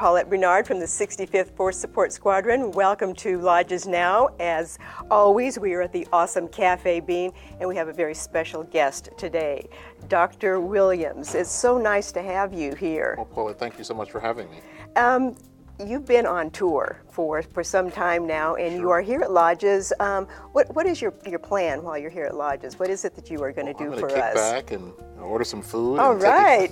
Paulette Bernard from the 65th Force Support Squadron. Welcome to Lajes Now. As always, we are at the awesome Cafe Bean, and we have a very special guest today, Dr. Williams. It's so nice to have you here. Well, Paulette, thank you so much for having me. You've been on tour for some time now, and Sure. You are here at Lajes. What is your plan while you're here at Lajes? What is it that you are going to do for us? I'm going to kick back and order some food. All right.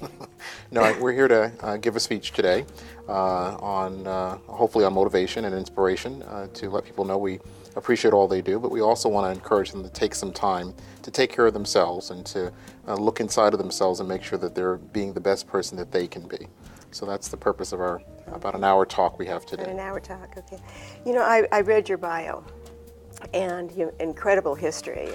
No, we're here to give a speech today on hopefully on motivation and inspiration to let people know we appreciate all they do, but we also want to encourage them to take some time to take care of themselves and to look inside of themselves and make sure that they're being the best person that they can be. So that's the purpose of our about an hour talk we have today. An hour talk, okay. You know, I read your bio, and incredible history.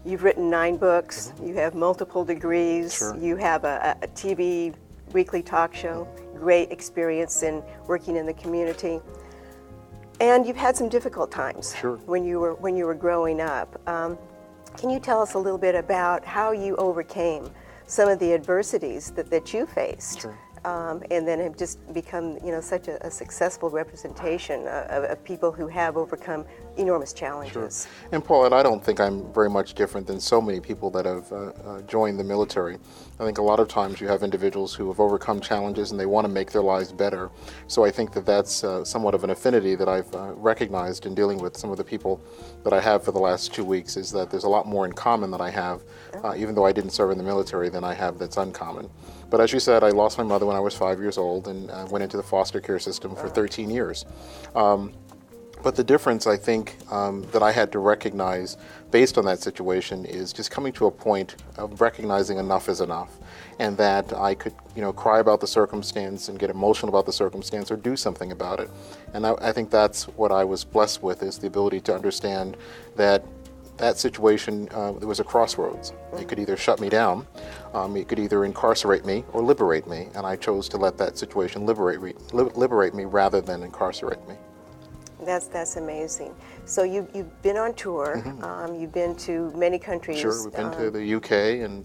You've written 9 books, You have multiple degrees, Sure. You have a TV weekly talk show, great experience in working in the community, and you've had some difficult times Sure. when you were growing up. Can you tell us a little bit about how you overcame some of the adversities that you faced? Sure. And then have just become, such a successful representation of people who have overcome enormous challenges. Sure. And Paulette, I don't think I'm very much different than so many people that have joined the military. I think a lot of times you have individuals who have overcome challenges and they want to make their lives better. So I think that that's somewhat of an affinity that I've recognized in dealing with some of the people that I have for the last 2 weeks, is that there's a lot more in common that I have, even though I didn't serve in the military, than I have that's uncommon. But as you said, I lost my mother when I was 5 years old and went into the foster care system for 13 years. But the difference, I think, that I had to recognize based on that situation is just coming to a point of recognizing enough is enough, and that I could, cry about the circumstance and get emotional about the circumstance or do something about it. And I think that's what I was blessed with, is the ability to understand that situation, there was a crossroads. It could either shut me down, it could either incarcerate me or liberate me, and I chose to let that situation liberate me rather than incarcerate me. That's amazing. So you've been on tour. You've been to many countries. Sure, we've been to the UK and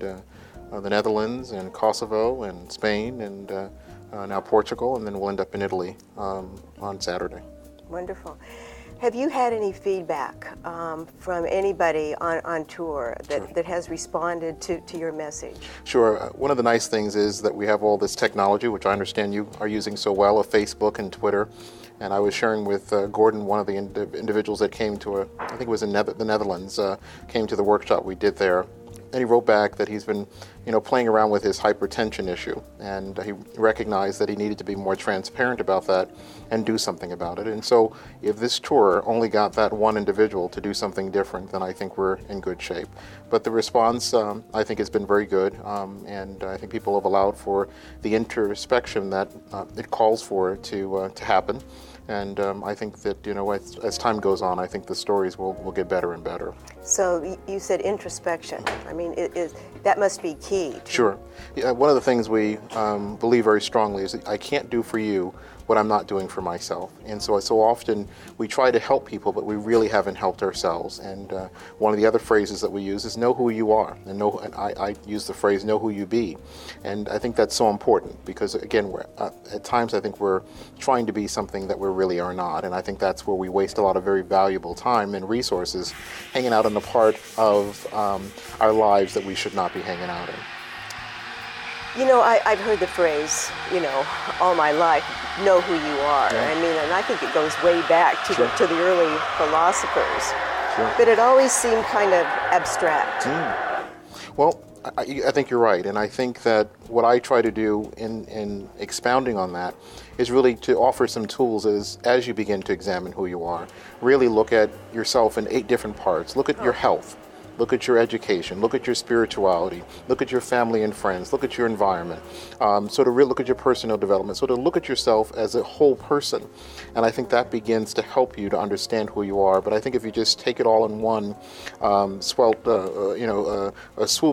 the Netherlands and Kosovo and Spain and now Portugal, and then we'll end up in Italy on Saturday. Wonderful. Have you had any feedback from anybody on tour that has responded to your message? Sure. One of the nice things is that we have all this technology, which I understand you are using so well, of Facebook and Twitter. And I was sharing with Gordon, one of the individuals that came to I think it was in the Netherlands, came to the workshop we did there. And he wrote back that he's been, playing around with his hypertension issue, and he recognized that he needed to be more transparent about that and do something about it. And so if this tour only got that one individual to do something different, then I think we're in good shape. But the response, I think, has been very good, and I think people have allowed for the introspection that it calls for to happen. And I think that, as time goes on, I think the stories will get better and better. So you said introspection. I mean, that must be key. Sure. Yeah, one of the things we believe very strongly is that I can't do for you what I'm not doing for myself. And so often we try to help people, but we really haven't helped ourselves. And one of the other phrases that we use is know who you are. And I use the phrase know who you be. And I think that's so important because, again, at times I think we're trying to be something that we really are not. And I think that's where we waste a lot of very valuable time and resources hanging out in the part of our lives that we should not be hanging out in. I've heard the phrase, all my life, know who you are. Yeah. I mean, and I think it goes way back to, Sure. to the early philosophers. Sure. But it always seemed kind of abstract. Well, I think you're right, and I think that what I try to do in expounding on that is really to offer some tools as you begin to examine who you are. Really look at yourself in 8 different parts. Look at your health. Look at your education, look at your spirituality, look at your family and friends, look at your environment. So to really look at your personal development, so to look at yourself as a whole person. And I think that begins to help you to understand who you are. But I think if you just take it all in one swoop,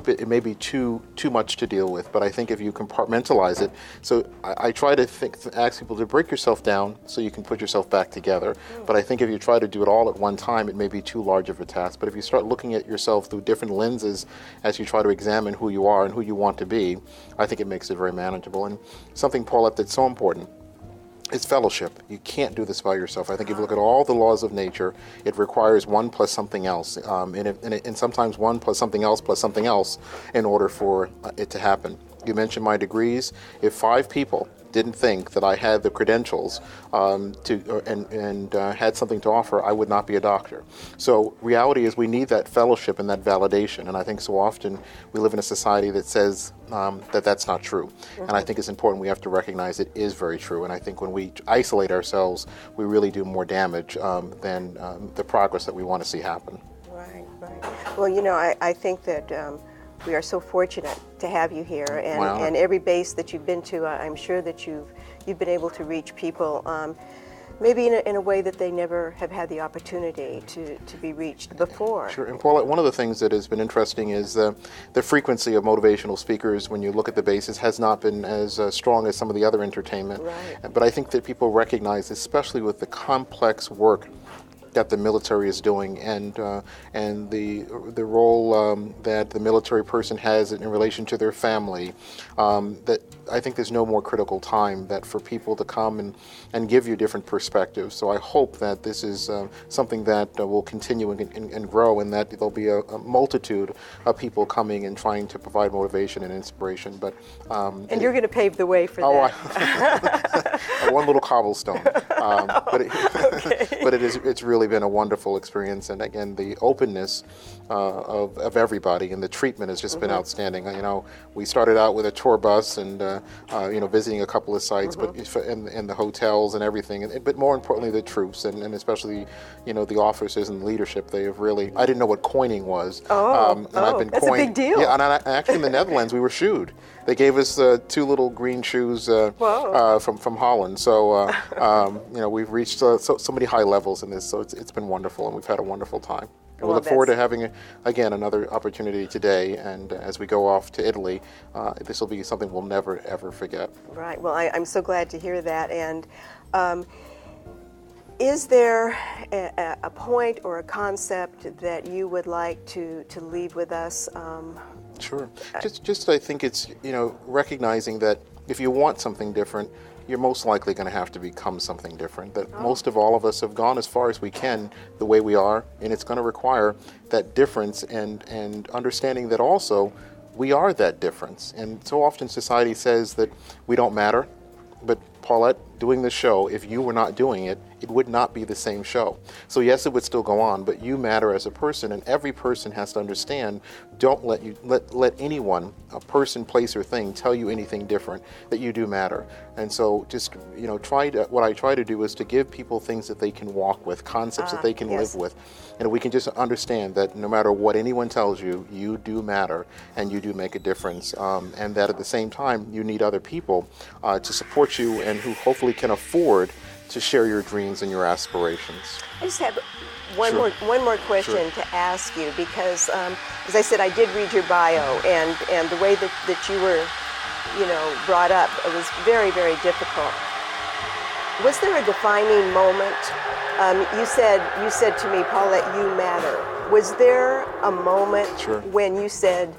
it may be too much to deal with. But I think if you compartmentalize it, so I try to ask people to break yourself down so you can put yourself back together. But I think if you try to do it all at one time, it may be too large of a task. But if you start looking at yourself through different lenses as you try to examine who you are and who you want to be, I think it makes it very manageable. And something, Paulette, that's so important It's fellowship. You can't do this by yourself. I think if you look at all the laws of nature, it requires one plus something else, and sometimes one plus something else in order for it to happen. You mentioned my degrees. If 5 people didn't think that I had the credentials had something to offer, I would not be a doctor. So reality is we need that fellowship and that validation. And I think so often we live in a society that says that that's not true. And I think it's important we have to recognize it is very true. And I think when we isolate ourselves, we really do more damage than the progress that we want to see happen. Right, right. Well, I think that we are so fortunate to have you here, and every base that you've been to, I'm sure that you've been able to reach people, maybe in a way that they never have had the opportunity to be reached before. Sure. And Paulette, one of the things that has been interesting is the frequency of motivational speakers, when you look at the bases, has not been as strong as some of the other entertainment. Right. But I think that people recognize, especially with the complex work that the military is doing, and the role that the military person has in relation to their family, that I think there's no more critical time that for people to come and give you different perspectives. So I hope that this is something that will continue and grow, and that there'll be a multitude of people coming and trying to provide motivation and inspiration. But and you're going to pave the way for that. One little cobblestone. But it's really been a wonderful experience, and again, the openness of everybody and the treatment has just been outstanding. We started out with a tour bus and visiting a couple of sites, but in the hotels and everything. But more importantly, the troops and especially the officers and the leadership. They have really. I didn't know what coining was. I've been that's a big deal. Yeah, and actually in the Netherlands we were shoed. They gave us 2 little green shoes from Holland. So we've reached so many high levels in this. So it's been wonderful, and we've had a wonderful time. And we look forward to having, again, another opportunity today. And as we go off to Italy, this will be something we'll never, ever forget. Right. Well, I'm so glad to hear that. And is there a point or a concept that you would like to leave with us? Sure. Just I think it's, recognizing that if you want something different, you're most likely going to have to become something different. That most of all of us have gone as far as we can the way we are, and it's going to require that difference and understanding that also we are that difference. And so often society says that we don't matter, but Paulette, doing this show, if you were not doing it, it would not be the same show. So yes, it would still go on, but you matter as a person, and every person has to understand, don't let anyone, a person, place, or thing, tell you anything different, that you do matter. And so just, what I try to do is to give people things that they can walk with, concepts that they can live with. And we can just understand that no matter what anyone tells you, you do matter, and you do make a difference. And that at the same time, you need other people to support you and who hopefully can afford to share your dreams and your aspirations. I just have one more question to ask you, because as I said, I did read your bio, and the way that you were brought up, it was very, very difficult. Was there a defining moment? You said to me, Paulette, you matter. Was there a moment when you said,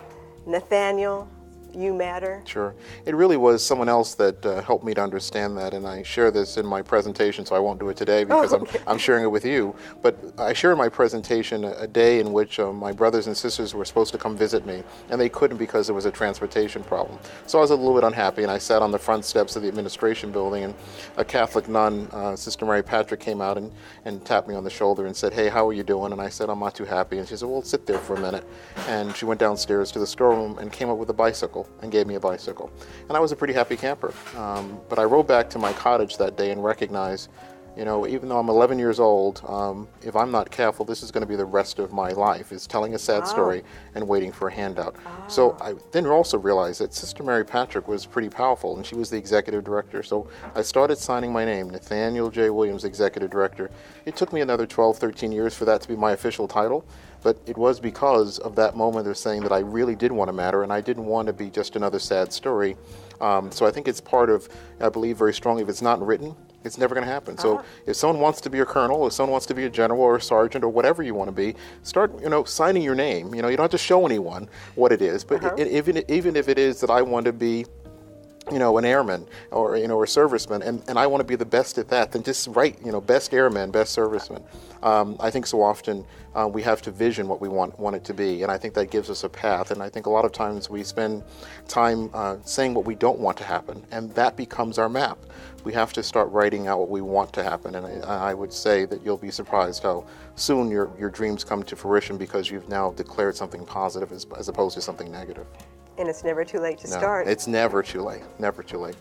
Nathaniel, you matter? Sure. It really was someone else that helped me to understand that, and I share this in my presentation, so I won't do it today because I'm sharing it with you. But I share in my presentation a day in which my brothers and sisters were supposed to come visit me, and they couldn't because there was a transportation problem. So I was a little bit unhappy, and I sat on the front steps of the administration building, and a Catholic nun, Sister Mary Patrick, came out and tapped me on the shoulder and said, "Hey, how are you doing?" And I said, "I'm not too happy." And she said, "Well, sit there for a minute." And she went downstairs to the storeroom and came up with a bicycle and gave me a bicycle. And I was a pretty happy camper. But I rode back to my cottage that day and recognized, even though I'm 11 years old, if I'm not careful, this is going to be the rest of my life, is telling a sad story and waiting for a handout. So I then also realized that Sister Mary Patrick was pretty powerful, and she was the executive director. So I started signing my name, Nathaniel J. Williams, executive director. It took me another 12, 13 years for that to be my official title. But it was because of that moment of saying that I really did want to matter, and I didn't want to be just another sad story. So I think it's part of, I believe very strongly, if it's not written, it's never going to happen. So if someone wants to be a colonel, if someone wants to be a general or a sergeant or whatever you want to be, start, signing your name. You don't have to show anyone what it is. But even if it is that I want to be an airman or or a serviceman, and I want to be the best at that, then just write best airman, best serviceman. I think so often we have to vision what we want it to be, and I think that gives us a path. And I think a lot of times we spend time saying what we don't want to happen, and that becomes our map. We have to start writing out what we want to happen, and I would say that you'll be surprised how soon your dreams come to fruition because you've now declared something positive as opposed to something negative. And it's never too late to No, start. it's never too late. Never too late.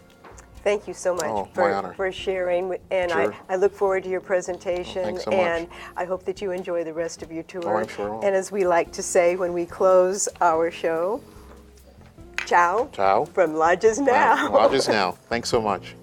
Thank you so much my honor. for sharing, and Sure. I look forward to your presentation, Thanks so much. and I hope that you enjoy the rest of your tour. I'm sure I will. And as we like to say when we close our show, ciao. Ciao. From Lajes Now. Lajes Now. Thanks so much.